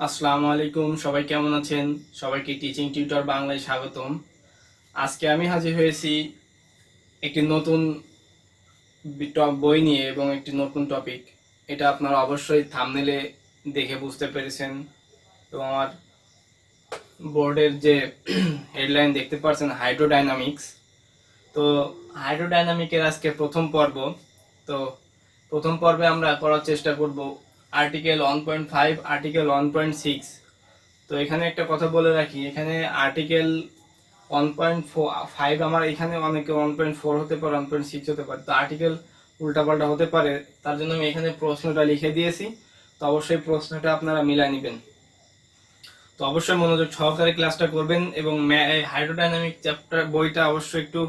আসসালামু আলাইকুম, সবাই কেমন আছেন? সবাইকে টিচিং টিউটর বাংলায় স্বাগতম। আজকে আমি হাজির হয়েছি একটি নতুন বই নিয়ে এবং একটি নতুন টপিক। এটা আপনারা অবশ্যই থাম্বনেলে দেখে বুঝতে পেরেছেন এবং আমার বোর্ডের যে হেডলাইন দেখতে পাচ্ছেন হাইড্রোডাইনামিক্স। তো হাইড্রোডাইনামিকের আজকে প্রথম পর্ব। তো প্রথম পর্বে আমরা করার চেষ্টা করব আর্টিকেল 1.5, আর্টিকেল 1.6। তো এখানে একটা কথা বলে রাখি, এখানে আর্টিকেল 1.5 আমার এখানে অনেকে 1.4 হতে পারে, 1.6 হতে পারে, তো আর্টিকেল উল্টাপাল্টা হতে পারে। তার জন্য আমি এখানে প্রশ্নটা লিখে দিয়েছি, তো অবশ্যই প্রশ্নটা আপনারা মিলাই নেবেন। তো অবশ্যই মনোযোগ সহকারে ক্লাসটা করবেন এবং হাইড্রোডাইনামিক চ্যাপ্টার বইটা অবশ্যই একটু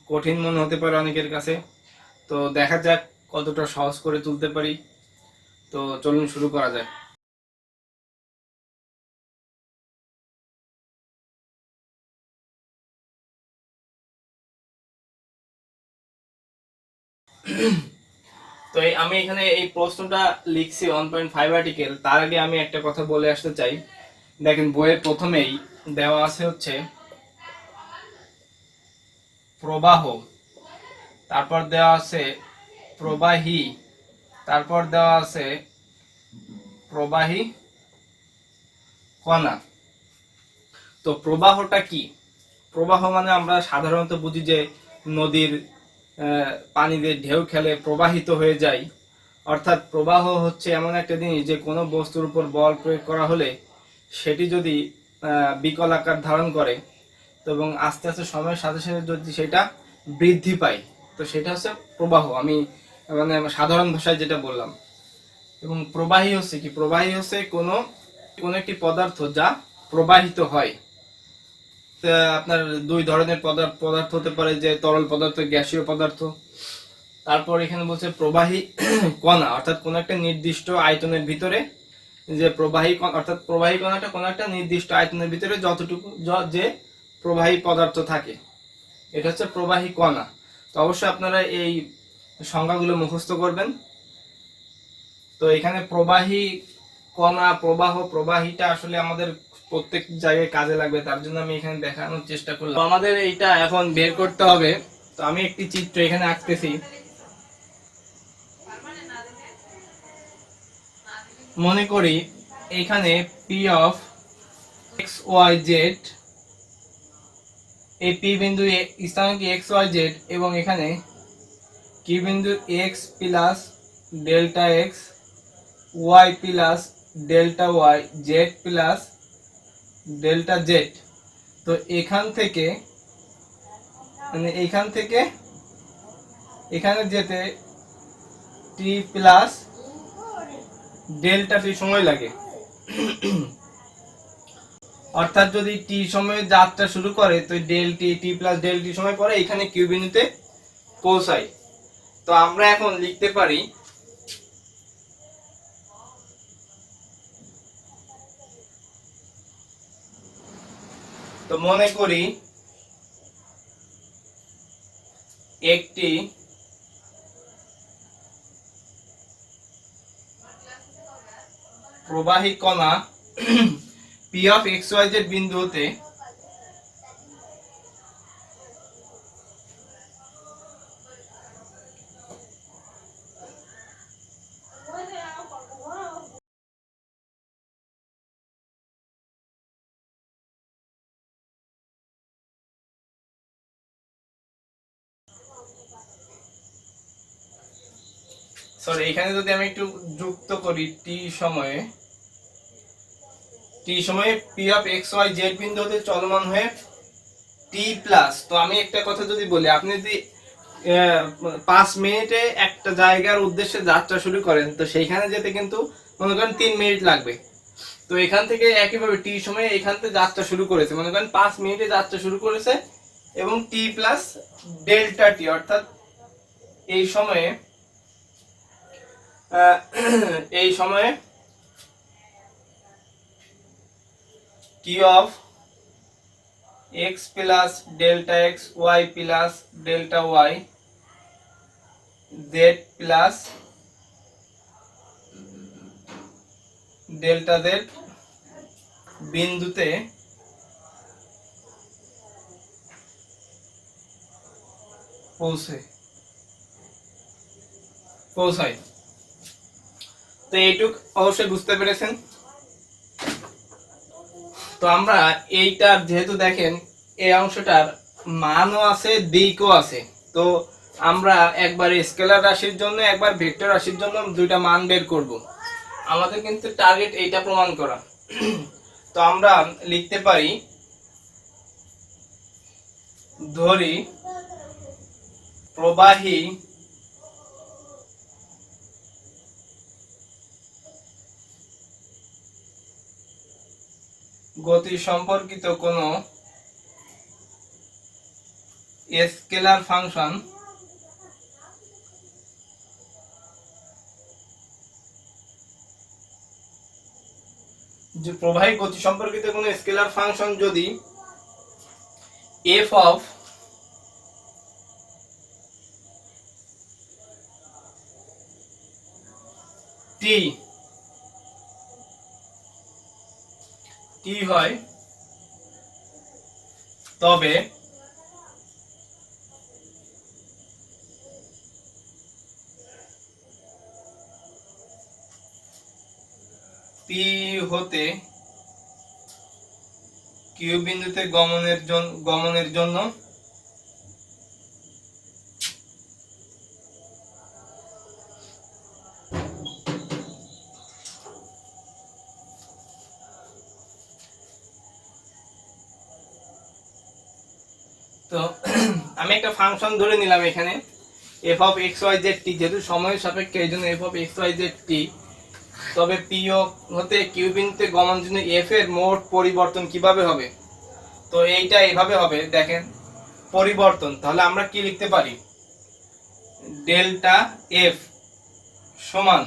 কঠিন মনে হতে পারে অনেকের কাছে। তো দেখা যাক কতটা সহজ করে তুলতে পারি। তো চলুন শুরু করা যাক। তো আমি এখানে এই প্রশ্নটা লিখছি 1.5 আর্টিকেল। তার আগে আমি একটা কথা বলে আসতে চাই। দেখেন, বইয়ের প্রথমেই দেওয়া আছে হচ্ছে প্রবাহ, তারপর দেওয়া আছে প্রবাহী, তারপর দেওয়া আছে প্রবাহী কণা। তো প্রবাহটা কি? প্রবাহ মানে আমরা সাধারণত বুঝি যে নদীর পানি দিয়ে ঢেউ খেলে প্রবাহিত হয়ে যায়। অর্থাৎ প্রবাহ হচ্ছে এমন একটা জিনিস যে কোনো বস্তুর উপর বল প্রয়োগ করা হলে সেটি যদি বিকল আকার ধারণ করে এবং আস্তে আস্তে সময়ের সাথে সাথে যদি সেটা বৃদ্ধি পায়, তো সেটা হচ্ছে প্রবাহ। আমি মানে সাধারণ ভাষায় যেটা বললাম। এবং প্রবাহী হচ্ছে কি? প্রবাহী হচ্ছে কোনো কোনো একটি পদার্থ যা প্রবাহিত হয়। আপনার দুই ধরনের পদার্থ হতে পারে, যে তরল পদার্থ, গ্যাসীয় পদার্থ। তারপর এখানে বলছে প্রবাহী কণা, অর্থাৎ কোন একটা নির্দিষ্ট আয়তনের ভিতরে যে প্রবাহী অর্থাৎ প্রবাহী কণাটা কোন একটা নির্দিষ্ট আয়তনের ভিতরে যতটুকু যে প্রবাহী পদার্থ থাকে, এটা হচ্ছে প্রবাহী কণা। তো অবশ্যই আপনারা এই সংজ্ঞাগুলো মুখস্থ করবেন। তো এখানে প্রবাহী কণা, প্রবাহ, প্রবাহীটা আসলে আমাদের প্রত্যেক জায়গায় কাজে লাগবে, তার জন্য আমি এখানে দেখানোর চেষ্টা করলাম। তো আমাদের এইটা এখন বের করতে হবে। তো আমি একটি চিত্র এখানে আঁকতেছি। মনে করি এখানে p of x y z, এই পি বিন্দু স্থানাঙ্ক এক্স ওয়াই জেড, এবং এখানে কিউ বিন্দু x plus delta x, y plus delta y, z plus delta z. তো এখান থেকে মানে এখান থেকে এখানে যেতে টি প্লাস ডেল্টা টি সময় লাগে। অর্থাৎ যদি টি সময়ে যাত্রা শুরু করে, তো ডেল টি, টি প্লাস ডেল টি সময় পরে এখানে কিউ বিন্দুতে পৌঁছায়। তো আমরা এখন লিখতে পারি তো মনে করি একটি প্রবাহী কণা p of x y z বিন্দু হতে সরি, এখানে যদি আমি একটু যুক্ত করি টি সময়ে p of x y z বিন্দু হতে চলমান হয়ে টি প্লাস। তো আমি একটা কথা যদি বলি, আপনি যদি 5 মিনিটে একটা জায়গার উদ্দেশ্যে যাত্রা শুরু করেন, তো সেইখানে যেতে কিন্তু মনে করেন 3 মিনিট লাগবে। তো এখান থেকে একইভাবে টি সময়ে এখান থেকে যাত্রা শুরু করেছে, মনে করেন 5 মিনিটে যাত্রা শুরু করেছে এবং টি প্লাস ডেল্টা টি, অর্থাৎ এই সময়ে এই সময়ে q of x plus delta x, y plus delta y, z plus delta z বিন্দুতে পৌঁছায়। তো এইটুক অবশ্যই বুঝতে পেরেছেন। তো আমরা এইটার যেহেতু দেখেন এই অংশটার মানও আছে দিকও আছে, তো আমরা একবার স্কেলার রাশির জন্য একবার ভেক্টর রাশির জন্য দুইটা মান বের করব। আমাদের কিন্তু টার্গেট এইটা প্রমাণ করা। তো আমরা লিখতে পারি, ধরি প্রবাহী গতি সম্পর্কিত কোন স্কেলার ফাংশন যে প্রবাহী গতি সম্পর্কিত কোন স্কেলার ফাংশন যদি f অফ t হয়, তবে p হতে q বিন্দুতে গমনের জন্য তো আমি একটা ফাংশন ধরে নিলাম এখানে f of x y z t, যেহেতু সময়ের সাপেক্ষে এই জন্য f of x y z t, তবে p হতে q বিন্দুতে গমনের জন্য f এর মোট পরিবর্তন কিভাবে হবে। তো এইটা এইভাবে হবে, দেখেন পরিবর্তন, তাহলে আমরা কি লিখতে পারি, ডেল্টা f সমান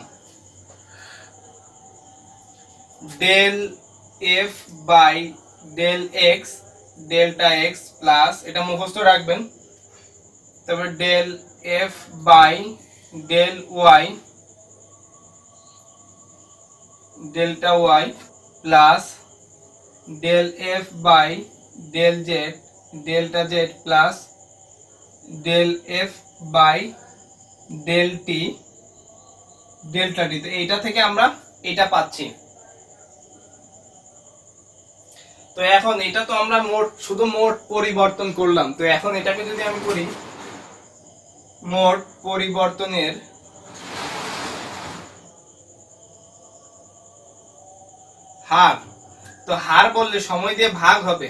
del f by del x delta x plus, এটা মুখস্থ রাখবেন, তবে del f by del y delta y plus del f by del z delta z plus del f by del t delta t। তো এইটা থেকে আমরা এটা পাচ্ছি। তো এখন এটা তো আমরা শুধু মোট পরিবর্তন করলাম। তো এখন এটাকে যদি আমি করি মোট পরিবর্তনের হার, তো হার বললে সময় দিয়ে ভাগ হবে,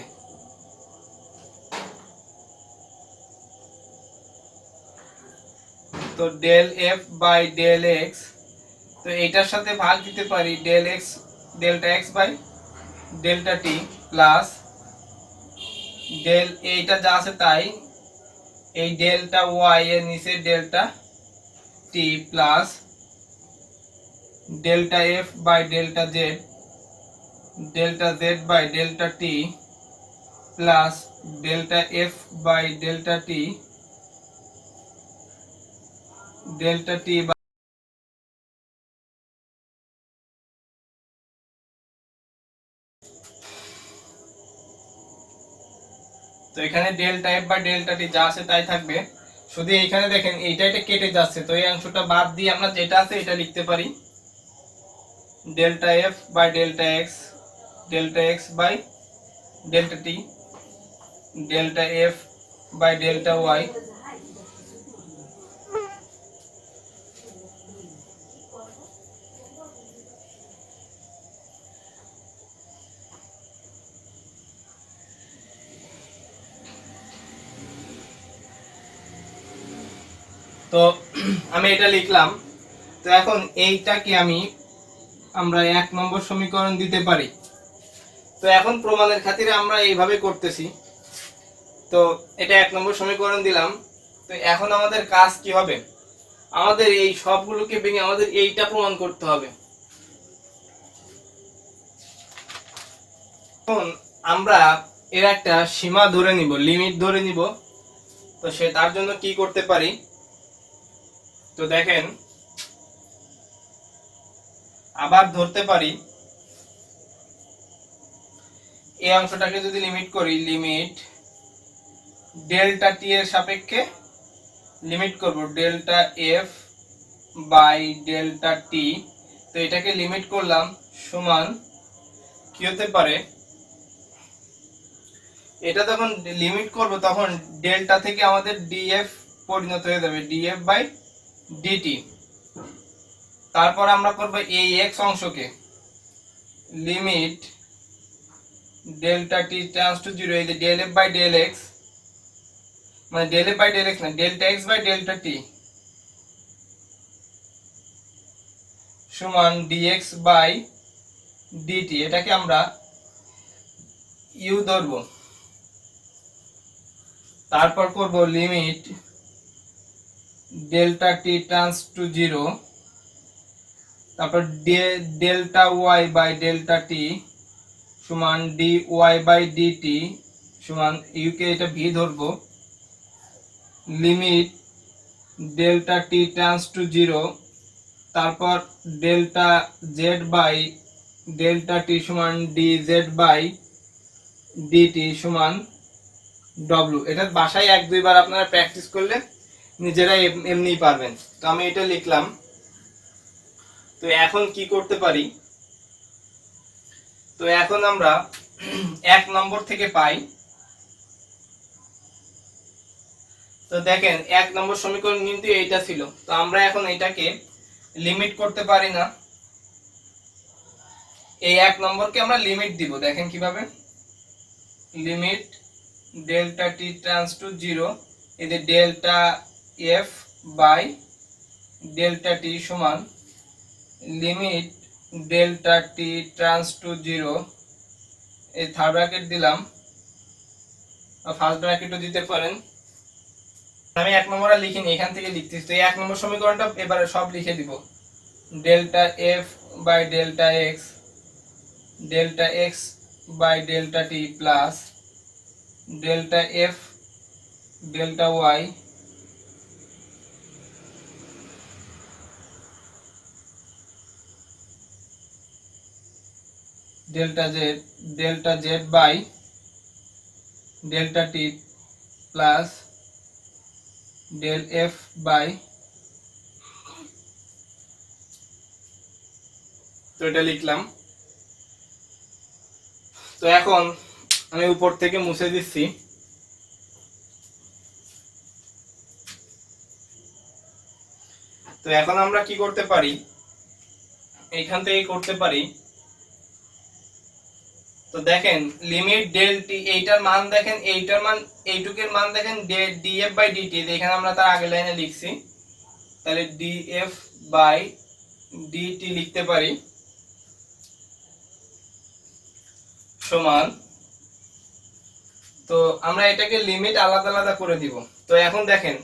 তো del f by del x, তো এটার সাথে ভাগ দিতে পারি del x delta x by delta t plus del, এইটা যা আছে তাই, এই ডেল্টা y এর নিচে delta t plus delta f by delta z delta z by delta t plus delta f by delta t delta t। তো এখানে delta f by delta t যা আছে তাই থাকবে, শুধু এইখানে দেখেন এটা কেটে যাচ্ছে, তো এই অংশটা বাদ দিয়ে আমরা যেটা আছে এটা লিখতে পারি, delta f by delta x by delta t delta f by delta y তো আমি এটা লিখলাম। তো এখন এইটাকে আমরা 1 নম্বর সমীকরণ দিতে পারি। তো এখন প্রমাণের খাতিরে আমরা এইভাবে করতেছি। তো এটা 1 নম্বর সমীকরণ দিলাম। তো এখন আমাদের কাজ কি হবে, আমাদের এই সবগুলোকে ভেঙে আমাদের এইটা প্রমাণ করতে হবে। এখন আমরা এর একটা সীমা ধরে নিব, লিমিট ধরে নিব। তো তার জন্য কি করতে পারি, তো দেখেন আবার ধরতে পারি এই অংশটাকে যদি লিমিট করি, লিমিট ডেল্টা টি এর সাপেক্ষে লিমিট করব delta f by delta t. তো এটাকে লিমিট করলাম সমান কি হতে পারে, এটা যখন লিমিট করব তখন ডেল্টা থেকে আমাদের ডিএফ পরিণত হয়ে যাবে ডিএফ বাই ডিটি। তারপর আমরা করব এই এক্স অংশকে limit delta t tends to 0, এই যে del f by del x, মানে del f by del x না, delta x by delta t সমান ডিএক্স বাই ডিটি। এটাকে আমরা ইউ ধরব। তারপর করব limit delta t tends to 0, তারপর delta y by delta t সমান ডি ওয়াই বাই ডিটি সমান ইউকে এটা ভি ধরব। Limit delta t tends to 0, তারপর delta z by delta t সমান ডি জেড বাই ডিটি সমান ডব্লিউ। এটা বাসায় 1-2 বার আপনারা প্র্যাকটিস করলে নিজেরাই এমনিই পারবেন। তো আমি এটা লিখলাম। তো এখন কি করতে পারি, তো এখন আমরা 1 নম্বর থেকে পাই। তো দেখেন 1 নম্বর সমীকরণ কিন্তু এইটা ছিল। তো আমরা এখন এটাকে লিমিট করতে পারি না, এই 1 নম্বরকে আমরা লিমিট দিব। দেখেন কিভাবে, limit delta t tends to 0, এই যে delta f by delta t সমান limit delta t tends to 0, এই থার্ড ব্র্যাকেট দিলাম, ফার্স্ট ব্র্যাকেটও দিতে পারেন। আমি 1 নম্বরটা লিখিনি, এখান থেকে লিখতেছি। তো এই 1 নম্বর সমীকরণটা এবারে সব লিখে দিব, delta f by delta x by delta t plus delta f delta y delta z by delta t plus del f by, তো এটা লিখলাম। তো এখন আমি উপর থেকে মুছে দিচ্ছি। তো এখন আমরা কি করতে পারি, এইখান থেকে করতে পারি। তো দেখেন লিমিট ডেল টি, এইটার মান দেখেন, এইটার মান এইটুকের মান দেখেন ডিএফ বাই ডিটি, এখানে আমরা তার আগের লাইনে লিখছি, তাহলে ডিএফ বাই ডিটি লিখতে পারি সমান। তো আমরা এটাকে লিমিট আলাদা আলাদা করে দিব। তো এখন দেখেন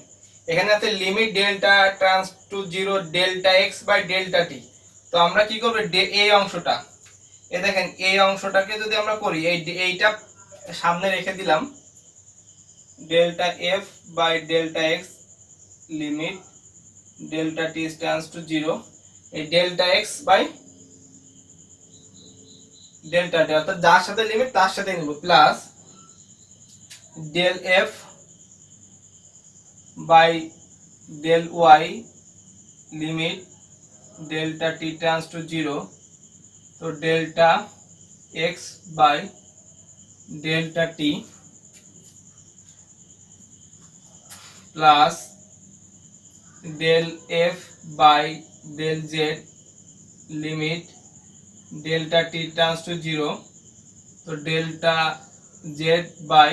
এখানে আছে limit delta tends to 0 delta x by delta t. তো আমরা কি করব, এই অংশটা, এই দেখেন এই অংশটাকে যদি আমরা করি, এইটা সামনে রেখে দিলাম, delta f by delta x limit delta t tends to 0, এই delta x by delta t, অর্থাৎ যার সাথে লিমিট তার সাথে নিব, plus del f by del y limit delta t tends to 0, তো delta x by delta t plus del f by del z limit delta t tends to 0, তো delta z by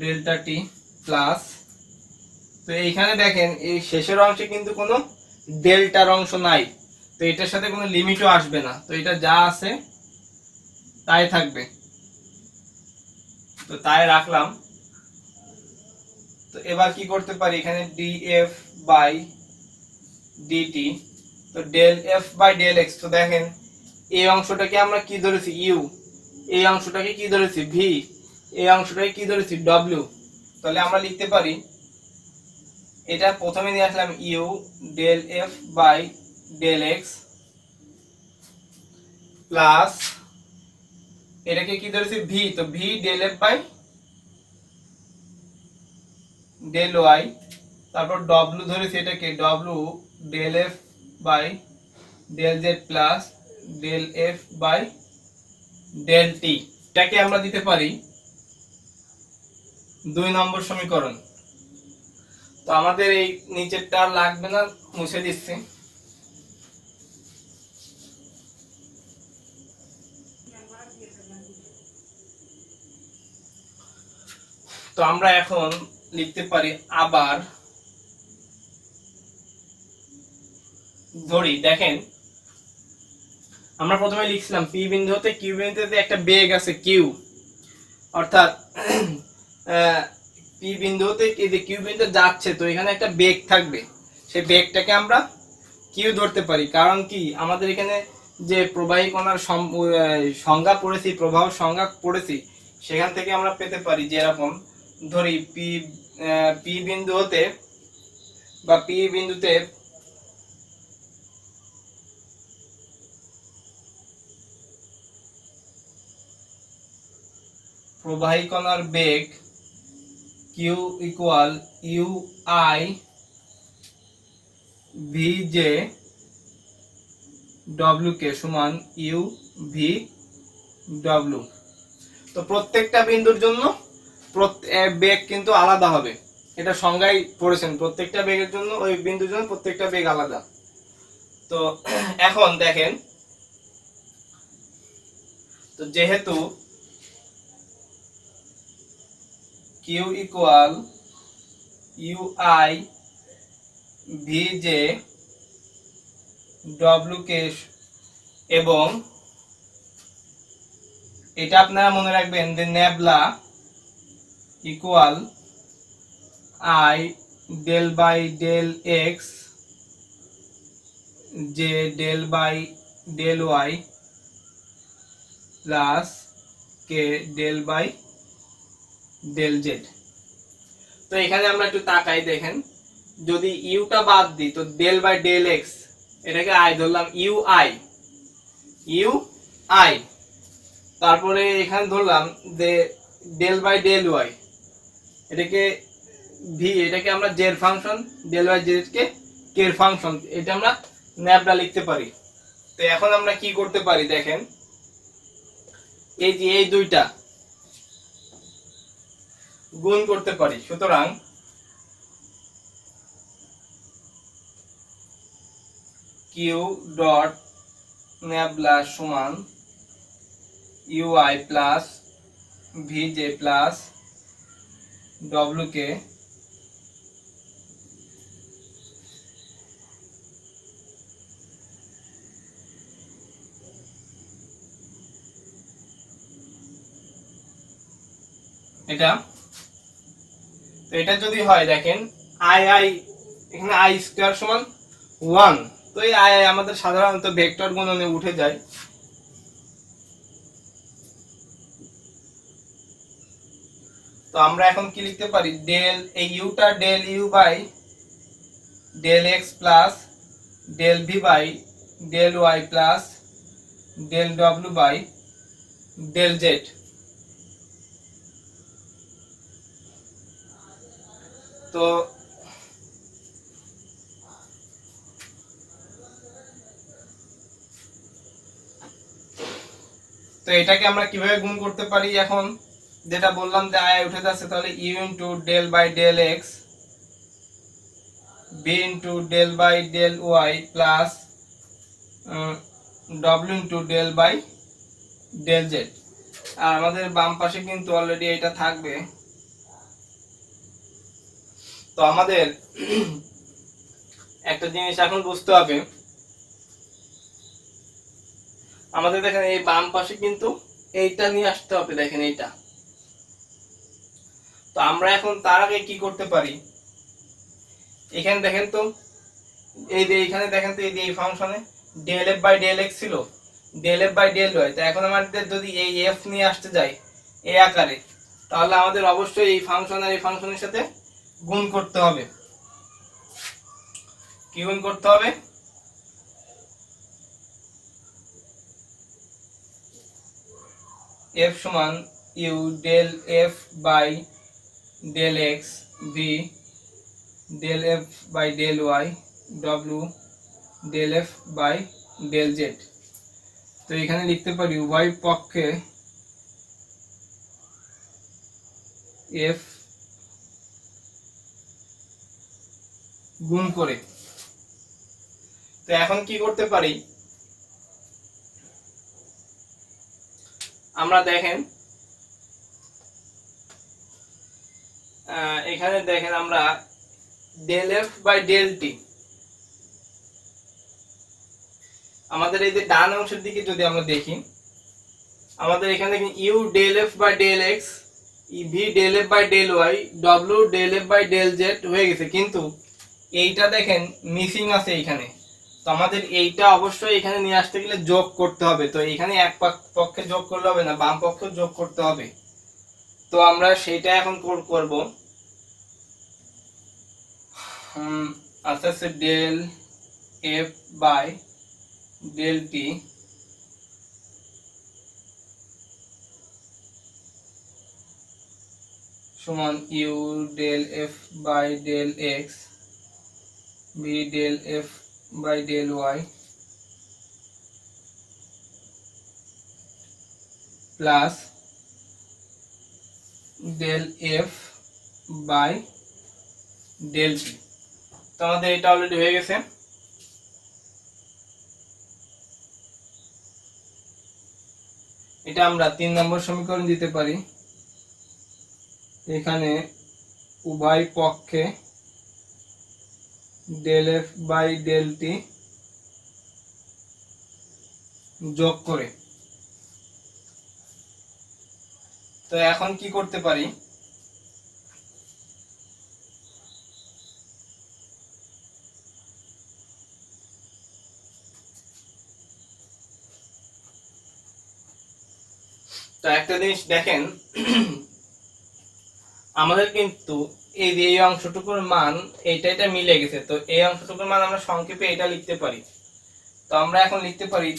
delta t plus, তো এইখানে দেখেন এই শেষের অংশে কিন্তু কোনো ডেল্টার অংশ নাই, তো এটার সাথে কোনো লিমিটও আসবে না, তো এটা যা আছে তাই থাকবে, তো তাই রাখলাম। তো এবার কি করতে পারি, এখানে df বাই dt, তো del f by del x. তো দেখেন এই অংশটাকে আমরা কি ধরেছি ইউ, এই অংশটাকে কি ধরেছি ভি, এই অংশটাকে কি ধরেছি ডব্লিউ। তাহলে আমরা লিখতে পারি, এটা প্রথমে নিয়ে আসলাম u del f by del x plus এটাকে কি ধরেছি ভি, তো v del f by del y, তারপর ডব্লু ধরেছি এটাকে ডব্লু del f by del z plus del f by del t. এটাকে আমরা দিতে পারি 2 নম্বর সমীকরণ। তো আমাদের এই নিচেরটা আর লাগবে না, মুছে দিচ্ছি। তো আমরা এখন লিখতে পারি, আবার ধরি, দেখেন আমরা প্রথমে লিখছিলাম পি বিন্দু হতে কিউ বিন্দুতে একটা বেগ আছে কিউ, অর্থাৎ পি বিন্দু হতে কিউ বিন্দু যাচ্ছে, তো এখানে একটা বেগ থাকবে, সেই বেগটাকে আমরা কিউ ধরতে পারি। কারণ কি, আমাদের এখানে যে প্রবাহী কণার সংজ্ঞা পড়েছি, প্রবাহ সংজ্ঞা পড়েছি, সেখান থেকে আমরা পেতে পারি যে এরকম ধরি পি বিন্দু হতে বা পি বিন্দুতে প্রবাহী কণার বেগ q equal u i v j ডব্লিউ কে সমান ইউ ভি ডব্লিউ। তো প্রত্যেকটা বিন্দুর জন্য বেগ কিন্তু আলাদা হবে, এটা সংজ্ঞায় পড়েছেন, প্রত্যেকটা বেগের জন্য ওই বিন্দুর জন্য প্রত্যেকটা বেগ আলাদা। তো এখন দেখেন, তো যেহেতু q equal u i v j ডব্লিউ কে, এবং এটা আপনারা মনে রাখবেন যে nabla equal i del by del x j del by del y plus k del by del z. তো এখানে আমরা একটু তাকাই, দেখেন যদি ইউটা বাদ দিই তো ডেল বাই ডেল এক্স, এটাকে আই ধরলাম ইউ আই, তারপরে এখানে ধরলাম যে ডেল বাই ডেল ওয়াই, এটাকে ভি, এটাকে আমরা z function, del by z কে কে এর ফাংশন, এটা আমরা ন্যাবলা লিখতে পারি। তো এখন আমরা কি করতে পারি, দেখেন এই যে এই দুইটা গুণ করতে পারি। সুতরাং কিউ ডট ন্যাবলা সমান u i plus v j plus ডব্লিউ কে এটা। তো এটা যদি হয়, দেখেন আই আই, এখানে আই স্কয়ার সমান 1, তো এই আই আই আমাদের সাধারণত ভেক্টর গুণনে উঠে যায়। তো আমরা এখন কি লিখতে পারি, ডেল এই ইউটা del u by del x plus del v by del y plus del ডব্লিউ বাই ডেল জেড। তো তো এটাকে আমরা কিভাবে গুণ করতে পারি, এখন যেটা বললাম যে আই উঠে যাচ্ছে, তাহলে u into del by del x v into del by del y plus ডব্লিউ into del by del z. আর আমাদের বাম পাশে কিন্তু অলরেডি এটা থাকবে। তো আমাদের একটা জিনিস এখন বুঝতে হবে, আমাদের দেখেন এই বাম পাশে কিন্তু এইটা নিয়ে আসতে হবে, দেখেন এইটা। তো আমরা এখন তার আগে কি করতে পারি, এখানে দেখেন তো এই যে এইখানে দেখেন তো এই যে এই ফাংশনে del f by del x ছিল, del f by del y, তো এখন আমাদের যদি এই এফ নিয়ে আসতে যাই এই আকারে, তাহলে আমাদের অবশ্যই এই ফাংশন আর এই ফাংশনের সাথে গুণ করতে হবে। কি গুণ করতে হবে, এফ সমান u del f by del x v del f by del y ডব্লিউ del f by del z. তো এখানে লিখতে পারি উভয় পক্ষে এফ গুণ করে। তো এখন কি করতে পারি আমরা, দেখেন এখানে দেখেন আমরা del f by del t, আমাদের এই যে ডান অংশের দিকে যদি আমরা দেখি, আমাদের এখানে u del f by del x, v del f by del y, ডব্লিউ del f by del z হয়ে গেছে, কিন্তু এইটা দেখেন মিসিং আছে এইখানে। তো আমাদের এইটা অবশ্যই এখানে নিয়ে আসতে গেলে যোগ করতে হবে। তো এখানে এক পক্ষে যোগ করলে হবে না, বাম পক্ষে যোগ করতে হবে। তো আমরা সেইটা এখন করব। আস্তে আস্তে del f by del t সমান u del f by del x v del f by del y plus del f by del t. তো আমাদের এটা অলরেডি হয়ে গেছে। এটা আমরা 3 নম্বর সমীকরণ দিতে পারি। এখানে উভয় পক্ষে del f by del t যোগ করে। তো এখন কি করতে পারি, তো একটা জিনিস দেখেন, আমাদের কিন্তু এই যে এই অংশটুকুর মান এটা মিলে গেছে। তো এই অংশটুকুর মান আমরা সংক্ষেপে এটা লিখতে পারি। তো আমরা এখন লিখতে পারি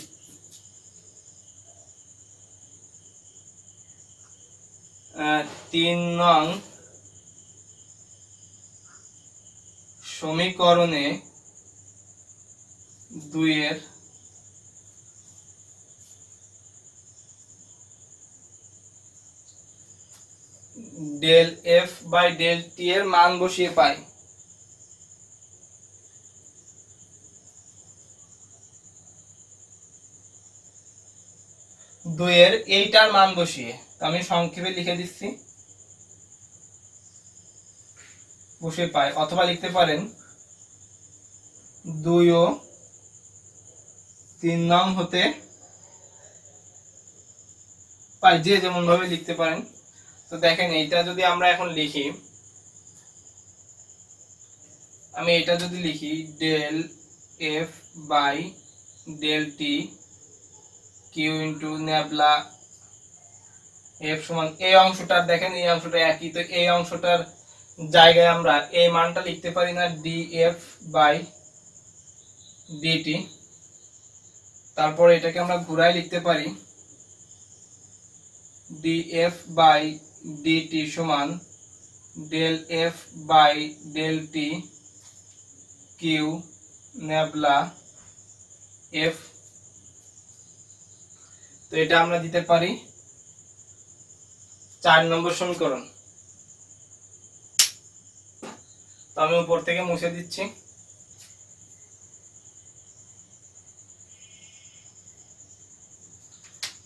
3 নং সমীকরণে 2 এর del f by del t এর মান বসিয়ে পাই। দুইয়ের এইটার মান বসিয়ে, আমি সংক্ষেপে লিখে দিচ্ছি, বসিয়ে পাই। অথবা লিখতে পারেন 2 ও 3 নং হতে পাই, যে যেমন ভাবে লিখতে পারেন। তো দেখেন এইটা যদি আমরা এখন লিখি, আমি এটা যদি লিখি del f by del t q into nabla f সমান, এই অংশটার দেখেন এই অংশটা একই, তো এই অংশটার জায়গায় আমরা এই মানটা লিখতে পারি না, ডি এফ বাই ডিটি। তারপর এটাকে আমরা ঘুরাই লিখতে পারি ডি এফ বাই ডিটি সমান del f by del t q nabla f. তো এটা আমরা দিতে পারি 4 নম্বর সমীকরণ। তো আমি উপর থেকে মুছে দিচ্ছি।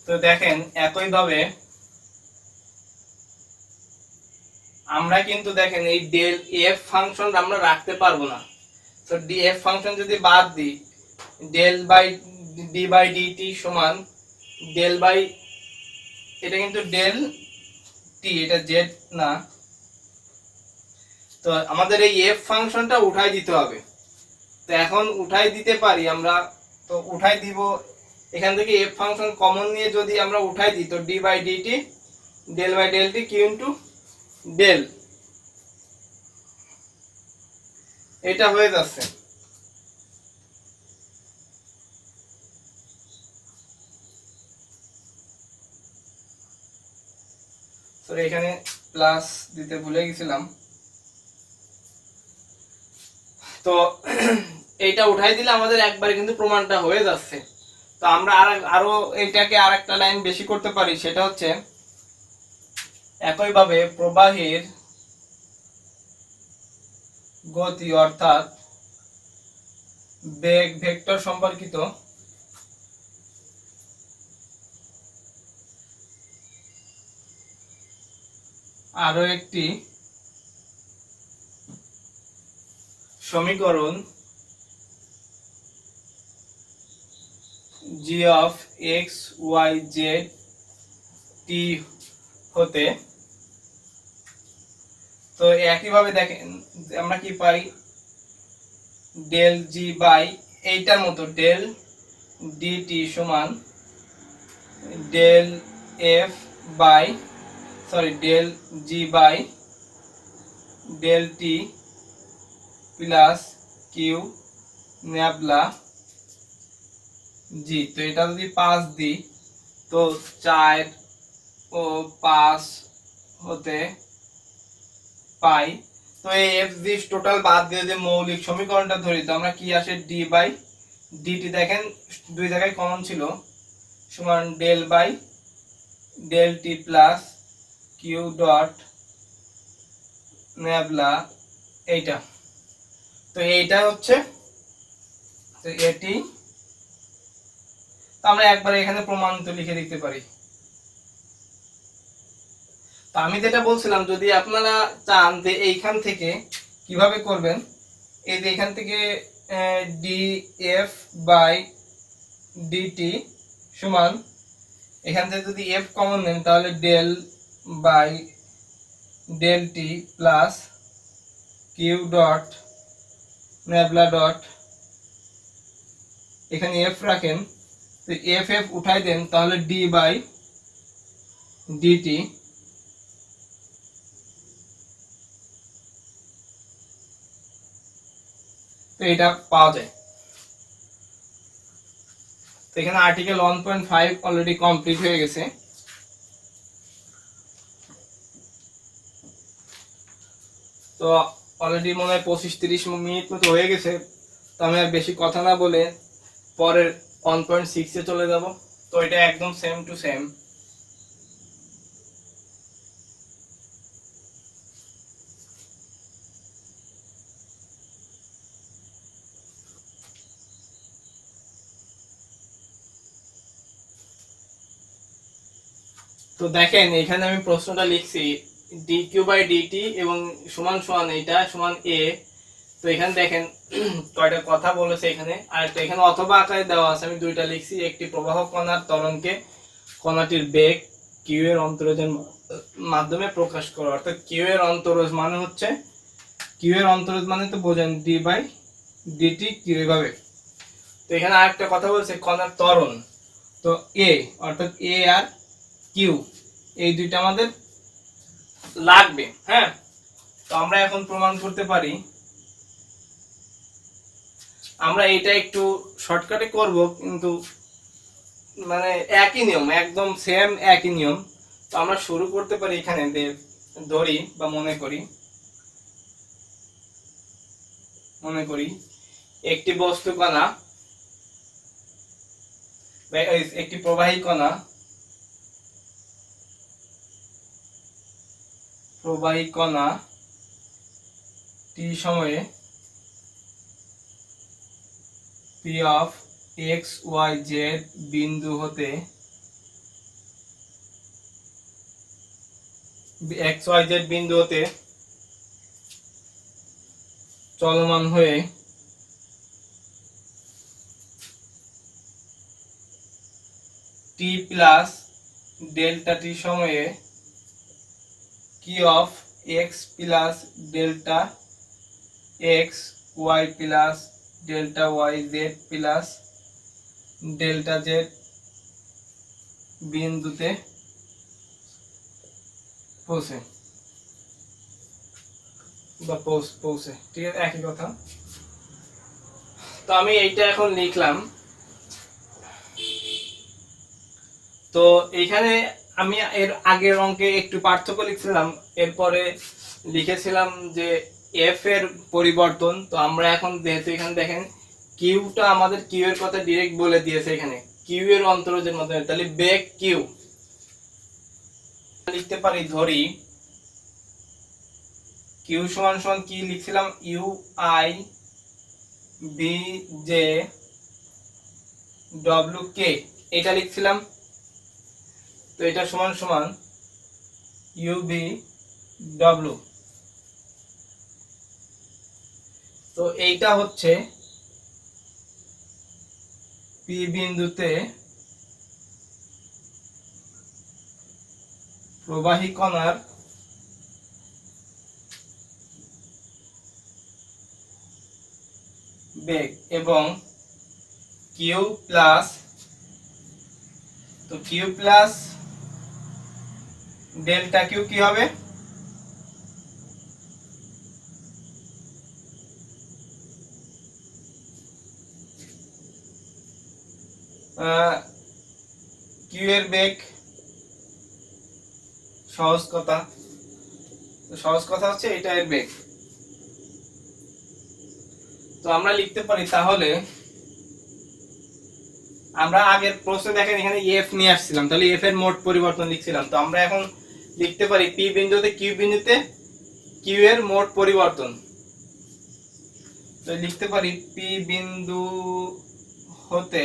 তো দেখেন একইভাবে আমরা কিন্তু দেখেন এই ডেল এফ ফাংশন আমরা রাখতে পারবো না। তো ডি এফ ফাংশন যদি বাদ দিই, del by d by DT সমান ডেল বাই, এটা কিন্তু ডেল টি, এটা জেড না। তো আমাদের এই এফ ফাংশনটা উঠাই দিতে হবে। তো এখন উঠাই দিতে পারি আমরা, তো উঠাই দিব এখান থেকে এফ ফাংশন কমন নিয়ে যদি আমরা উঠাই দিই, তো d by d t del by del t q into del, এটা হয়ে যাচ্ছে। সরি এখানে প্লাস দিতে ভুলে গেছিলাম। তো এইটা উঠাই দিলে আমাদের একবারে কিন্তু প্রমাণটা হয়ে যাচ্ছে। তো আমরা আরো এইটাকে আরেকটা লাইন বেশি করতে পারি, সেটা হচ্ছে একইভাবে প্রবাহের গতি অর্থাৎ বেগ ভেক্টর সম্পর্কিত আরো একটি সমীকরণ g of x y z t হতে, তো একইভাবে দেখেন আমরা কি পাই, ডেল জি বাই এইটার মতো ডেল ডিটি সমান del f by del g by del t plus q nabla g. তো এটা যদি 5 দিই তো 4 ও 5 হতে পাই। তো এই এফ জি টোটাল বাদ দিয়ে যে মৌলিক সমীকরণটা ধরি, তো আমরা কি আসে ডি বাই ডিটি, দেখেন দুই জায়গায় কমন ছিল, সমান del by del t plus q dot nabla এইটা। তো এইটা হচ্ছে, তো এটি, তো আমরা একবার এখানে প্রমাণিত লিখে দিতে পারি। তো আমি যেটা বলছিলাম, যদি আপনারা চান যে এইখান থেকে কিভাবে করবেন, এই যে এখান থেকে ডি এফ বাই ডিটি সমান, এখান থেকে যদি এফ কমন নেন তাহলে del by del t plus q dot nabla dot, এখানে এফ রাখেন, তো এফ এফ উঠাই দেন তাহলে ডি বাই ডিটি, তো এটা পাওয়া যায়। তো এখানে আর্টিকেল 1.5 অলরেডি কমপ্লিট হয়ে গেছে। তো অলরেডি মনে হয় 25-30 মিনিট মতো হয়ে গেছে। তো আমি আর বেশি কথা না বলে পরের 1.6 এ চলে যাব। তো এটা একদম সেম টু সেম। তো দেখেন এখানে আমি প্রশ্নটা লিখছি dq বাই dt এবং সমান সমান এটা সমান a। তো এখানে দেখেন কয়টা কথা বলেছে এখানে, আর একটা এখানে অথবা আকারে দেওয়া আছে, আমি দুইটা লিখছি। একটি প্রবাহ কণার ত্বরণকে কণাটির বেগ q এর অন্তরজের মাধ্যমে প্রকাশ করো, অর্থাৎ q এর অন্তরজ মানে হচ্ছে, q এর অন্তরজ মানে তো বোঝেন d বাই dt q এভাবে। তো এখানে আরেকটা কথা বলছে কণার ত্বরণ, তো a অর্থাৎ a আর q এই দুইটা আমাদের লাগবে। হ্যাঁ, তো আমরা এখন প্রমাণ করতে পারি, আমরা এটা একটু শর্টকাটে করব কিন্তু মানে একই নিয়ম, একদম সেম একই নিয়ম। তো আমরা শুরু করতে পারি এখানে ধরি বা মনে করি একটি বস্তু কণা, একটি প্রবাহী কণা টি সময়ে p of x y z বিন্দু হতে চলমান হয়ে t প্লাস ডেল্টা টি সময়ে q of x plus delta x y plus delta y z plus delta z বিন্দুতে পৌঁছে, ঠিক আছে, একই কথা। তো আমি এইটা এখন লিখলাম। তো এইখানে আমি এর আগের অঙ্কে একটু পার্থক্য লিখছিলাম, এরপরে লিখেছিলাম যে এফ এর পরিবর্তন। তো আমরা এখন যেহেতু এখানে দেখেন কিউটা আমাদের কিউ এর কথা ডিরেক্ট বলে দিয়েছে, এখানে কিউ এর অন্তরজের মাধ্যমে, তাহলে বেগ কিউ লিখতে পারি। ধরি কিউ সমান সমান কি লিখছিলাম, ইউ আই বি জে ডব্লিউ কে, এটা লিখছিলাম। তো এটা সমান সমান ইউ বি ডব্লিউ। তো এইটা হচ্ছে পি বিন্দুতে প্রবাহী কণার বেগ, এবং কিউ প্লাস, তো কিউ প্লাস ডেল্টা কিউ কি হবে, কিউ এর বেগ, সহজ কথা, সহজ কথা হচ্ছে এটা এর বেগ। তো আমরা লিখতে পারি, তাহলে আমরা আগের প্রশ্নে দেখেন এখানে এফ নিয়ে আসছিলাম, তাহলে এফ এর মোট পরিবর্তন লিখছিলাম। তো আমরা এখন লিখতে পারি পি বিন্দুতে কিউ বিন্দুতে কিউ এর মোট পরিবর্তন। তো লিখতে পারি পি বিন্দু হতে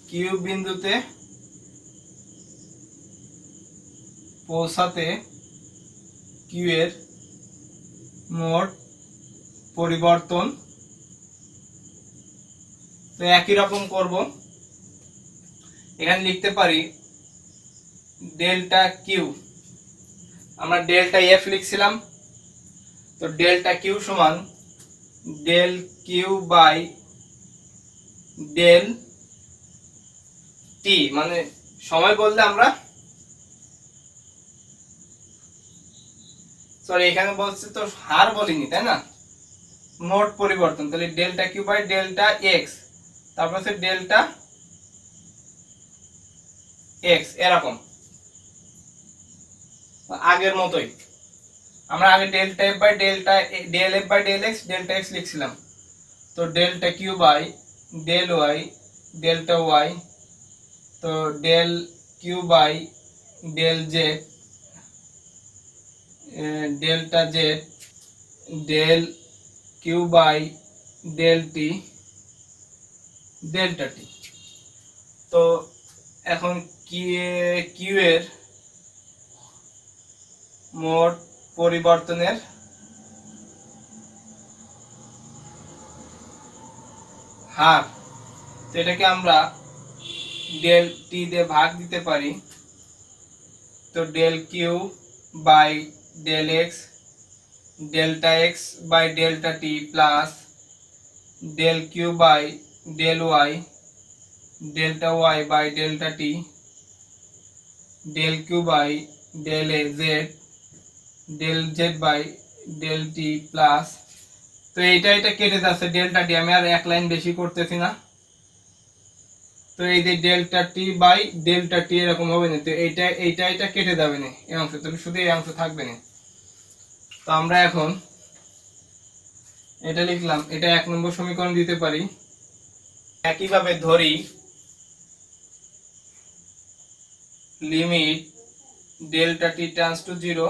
কিউ বিন্দুতে পৌঁছাতে কিউ এর মোট পরিবর্তন। তো একই রকম করব, এখানে লিখতে পারি ডেল্টা কিউ, আমরা ডেল্টা এফ লিখছিলাম, তো ডেল্টা কিউ সমান del q by del t, মানে সময় বললে আমরা, সরি এখানে বলছে তো হার বলিনি, তাই না, মোট পরিবর্তন, তাহলে delta q by delta x, তারপর হচ্ছে ডেল্টা এক্স, এরকম আগের মতোই। আমরা আগে delta f by delta del f by del x delta x লিখছিলাম। তো delta q by del y delta y, তো del q by del z delta z, del q by del t delta t. তো এখন Q এর মোট পরিবর্তনের হার, তো এটাকে আমরা ডেল টি দিয়ে ভাগ দিতে পারি। তো del q by del x delta x by delta t plus del q by del y delta y by delta t del q by del z del z by del t plus, তো এটা কেটে যাচ্ছে delta টি, আমি আর এক line বেশি করতেছি না। তো এই যে ডেল্টা টি বাই ডেল্টা টি এরকম হবে না, তো এটা কেটে যাবে না এই অংশ, তাহলে শুধু এই অংশ থাকবে না। তো আমরা এখন এটা লিখলাম, এটা 1 নম্বর সমীকরণ দিতে পারি। একইভাবে ধরি limit delta t tends to 0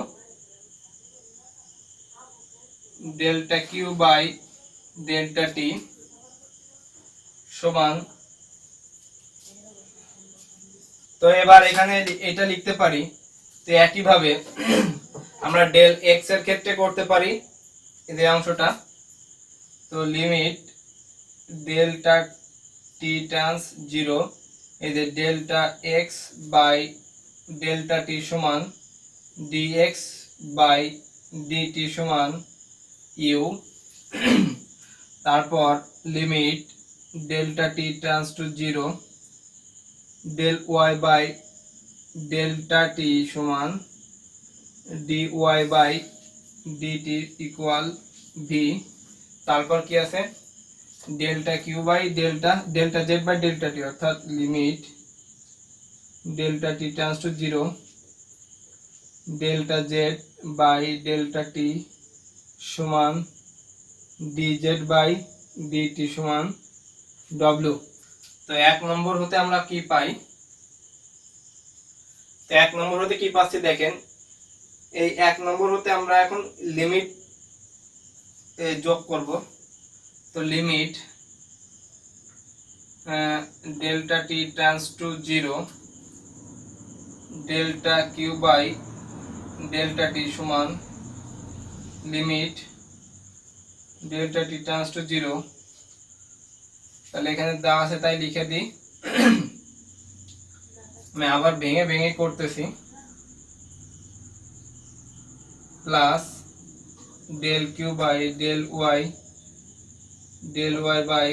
delta q by delta t সমান, তো এবার এখানে এটা লিখতে পারি। তো একইভাবে আমরা ডেল এক্স এর ক্ষেত্রে করতে পারি এই যে অংশটা। তো লিমিট ডেল্টা টি টেন্ডস 0, এই যে delta x by delta t সমান ডিএক্স বাই ডিটি সমান ইউ, তারপর limit delta t tends to 0 del y by delta t সমান d y by DT equal v, তারপর কি আছে delta q by delta z by delta t, অর্থাৎ limit delta t tends to 0 delta z by delta t সমান dz by dt সমান w। তো 1 নম্বর হতে আমরা কি পাই? তো 1 নম্বর হতে কি পাচ্ছি দেখেন, এই 1 নম্বর হতে আমরা এখন লিমিট যোগ করব। তো limit delta t tends to 0 delta q by delta t সমান limit delta t tends to 0। তাহলে এখানে দেওয়া আছে তাই লিখে দিই। আমি আবার ভেঙে ভেঙে করতেছি। Plus del q by del y by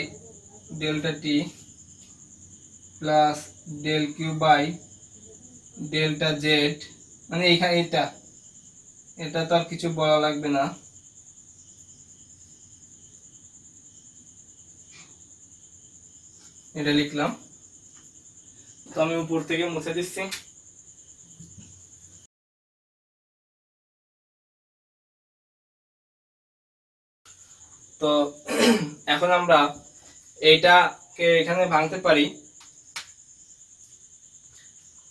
delta t plus del q by delta z, মানে এখানে এটা তো আর কিছু বলা লাগবে না। এটা লিখলাম। তো আমি উপর থেকে মুছে দিচ্ছি। তো এখন আমরা এইটাকে এখানে ভাঙতে পারি।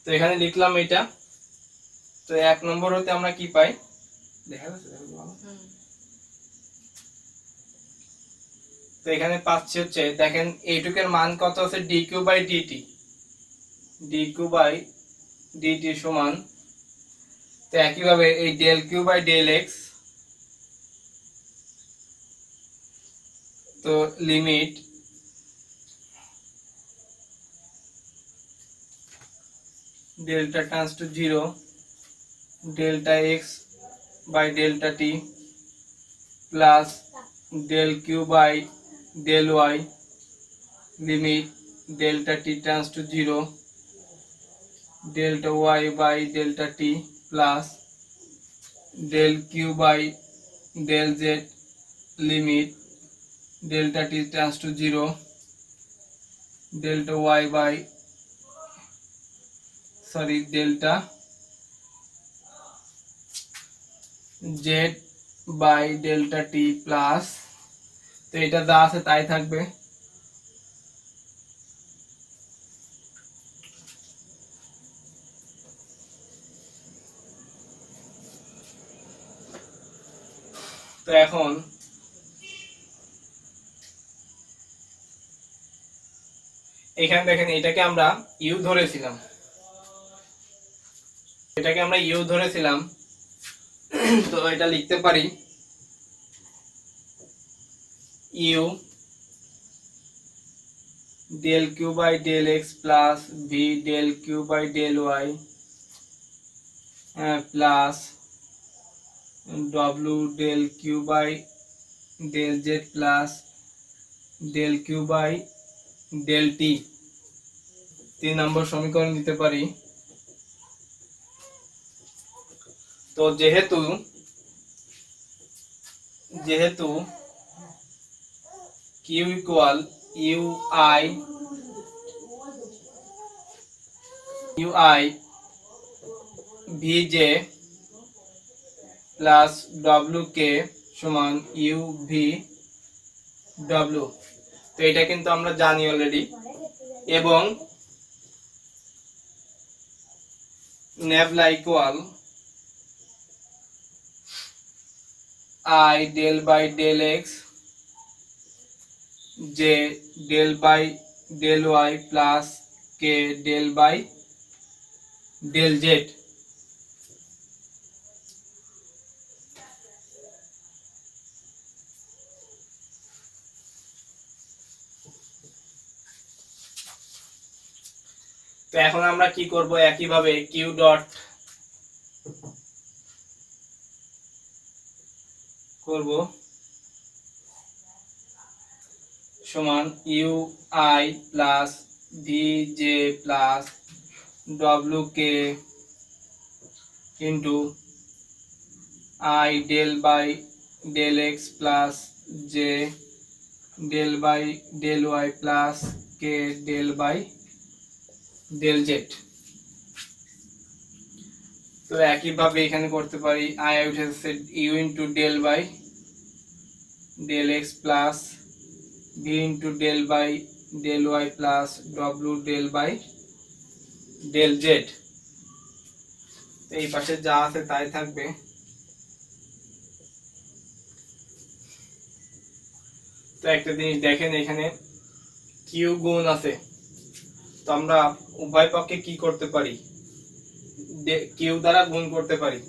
তো এখানে লিখলাম এটা। তো 1 নম্বর হতে আমরা কি পাই দেখা যাচ্ছে? তো এখানে পাচ্ছি হচ্ছে দেখেন এইটুকের মান কত আছে, dq বাই dt সমান, তো একইভাবে এই del q by del x, তো limit delta tends to 0 delta x by delta t plus del q by del y limit delta t tends to 0 delta y by delta t plus del q by del z limit delta t tends to 0 delta y by delta z by delta t plus, তো এটা যা আছে তাই থাকবে। তো এখন এখানে দেখেন এটাকে আমরা ইউ ধরেছিলাম, তো এটা লিখতে পারি u del q by del x plus v del q by del y plus ডব্লিউ del q by del z plus del q by del t. 3 number সমীকরণ দিতে পারি। তো যেহেতু q equal u i v j plus ডব্লিউ k সমান u V W, তো এটা কিন্তু আমরা জানি অলরেডি। এবং nabla equal I del by del x j del by del y plus k del by del z। তো এখন আমরা কি করব, একইভাবে q ডট করব সমান u i plus v j plus ডব্লিউ k into i del by del x plus j del by del y plus k del by del z. তো একইভাবে এখানে করতে পারি, আই উঠেছে u into del by del x plus b into del by del y plus ডব্লিউ del by del z. এই পাশে যা আছে তাই থাকবে। তো একটা জিনিস দেখেন, এখানে কিউ গুণ আছে, তো আমরা উভয় পক্ষে কি করতে পারি, কিউ দ্বারা গুণ করতে পারি।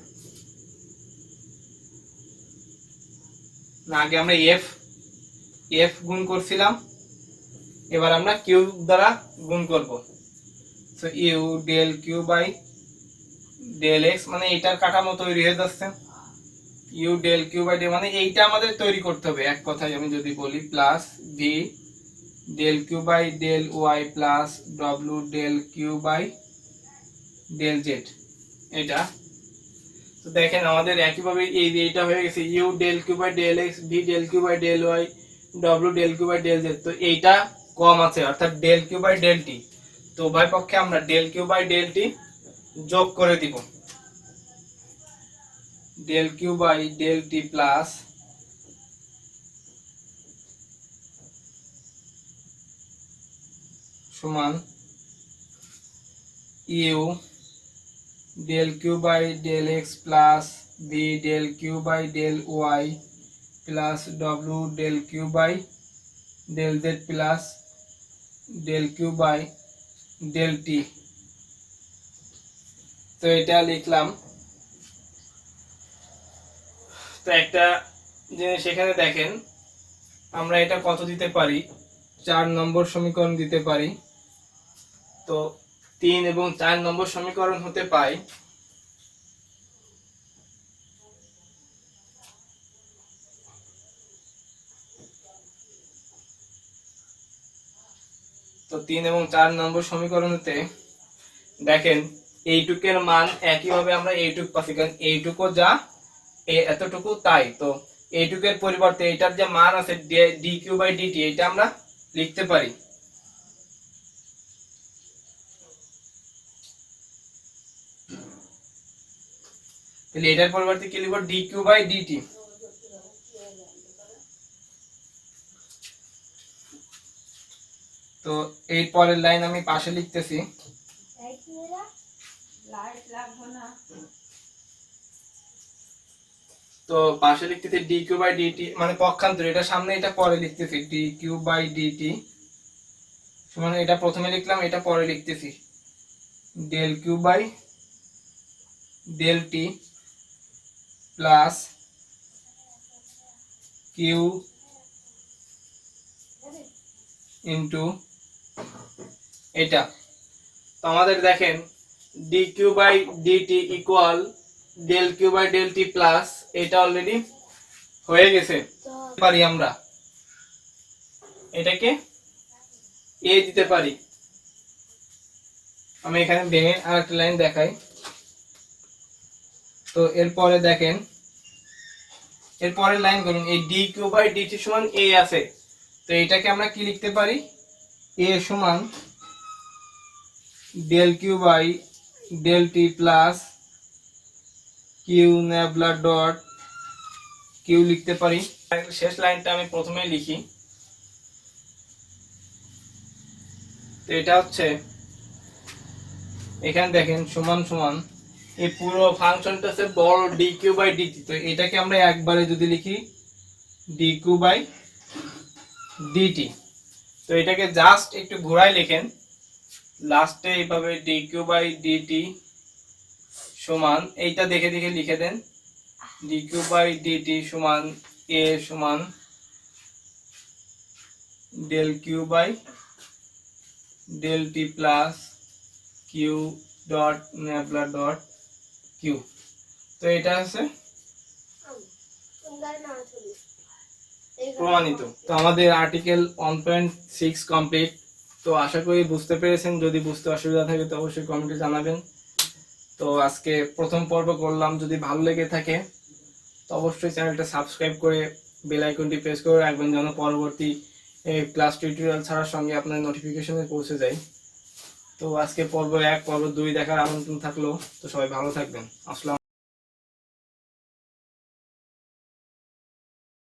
না, আগে আমরা এফ গুণ করছিলাম, এবার আমরা কিউ দ্বারা গুণ করব। So u del q by del x, মানে এইটার কাঠামো তৈরি হয়ে যাচ্ছে। U del q by del, মানে এইটা আমাদের তৈরি করতে হবে এক কথায় আমি যদি বলি, plus v del q by del y plus ডব্লিউ del q by del z. এটা তো দেখেন আমাদের একইভাবে এইটা হয়ে গেছে, u del q by del x v del q by del y ডব্লিউ del q by del z. তো এইটা কম আছে, অর্থাৎ del q by del t. তো উভয় পক্ষে আমরা del q by del t যোগ করে দিব, del q by del t plus সমান u del q by del x plus v del q by del y plus ডব্লিউ del q by del z plus del q by del t. তো এটা লিখলাম। তো একটা জিনিস এখানে দেখেন, আমরা এটা কত দিতে পারি, 4 নম্বর সমীকরণ দিতে পারি। তো 3 এবং 4 নম্বর সমীকরণ হতে পায় তো 3 এবং 4 নম্বর সমীকরণ হতে দেখেন এইটুকের মান একইভাবে আমরা এইটুক পাচ্ছি, কারণ এইটুকু যা এতটুকু তাই। তো এইটুকের পরিবর্তে এটার যে মান আছে ডি কিউ বাই ডিটি, এটা আমরা লিখতে পারি। তাহলে এটার পরিবর্তে কি লিখব, ডি কিউ বাই ডিটি। তো এই পরের লাইন আমি পাশে লিখতেছি, তো পাশে লিখতেছি ডি কিউ বাই ডিটি, মানে পক্ষান্তর, এটা সামনে এটা পরে লিখতেছি, ডি কিউ বাই ডিটি সমান, এটা প্রথমে লিখলাম এটা পরে লিখতেছি, del q by del t plus q into এটা। তো আমাদের দেখেন d q by DT equal del q by del t plus, এটা অলরেডি হয়ে গেছে। পারি আমরা এটাকে এ দিতে পারি। আমি এখানে ভেঙে আরেকটা লাইন দেখাই। তো এরপরে দেখেন, এরপরের লাইন করুন, এই ডি কিউ বাই ডিটি সমান এ আছে, তো এটাকে আমরা কি লিখতে পারি, এ সমান del q by del t plus q নেবলার ডট কিউ লিখতে পারি। শেষ লাইনটা আমি প্রথমেই লিখি। তো এটা হচ্ছে, এখানে দেখেন সমান সমান এই পুরো ফাংশনটা হচ্ছে বড় ডি কিউ বাই ডিটি। তো এটাকে আমরা একবারে যদি লিখি ডি কিউ বাই ডিটি, তো এটাকে জাস্ট একটু ঘোরায় লেখেন, লাস্টে এইভাবে ডি কিউ বাই ডিটি সমান, এইটা দেখে দেখে লিখে দেন, ডি কিউ বাই ডিটি সমান এ সমান del q by del t plus q dot নেবলার ডট কিউ। তো এটা হচ্ছে প্রমাণিত। তো আমাদের আর্টিকেল 1.6 কমপ্লিট। তো আশা করি বুঝতে পেরেছেন, যদি বুঝতে অসুবিধা থাকে তো অবশ্যই কমেন্টে জানাবেন। তো আজকে প্রথম পর্ব করলাম, যদি ভালো লেগে থাকে তো অবশ্যই চ্যানেলটা সাবস্ক্রাইব করে বেল আইকনটি প্রেস করে রাখবেন, যেন পরবর্তী এই ক্লাস টিউটোরিয়াল ছাড়ার সঙ্গে আপনার নোটিফিকেশনে পৌঁছে যায়। তো আজকে পর্ব 1 পর্ব 2 দেখার আমন্ত্রণ থাকলো। তো সবাই ভালো থাকবেন। আসসালাম।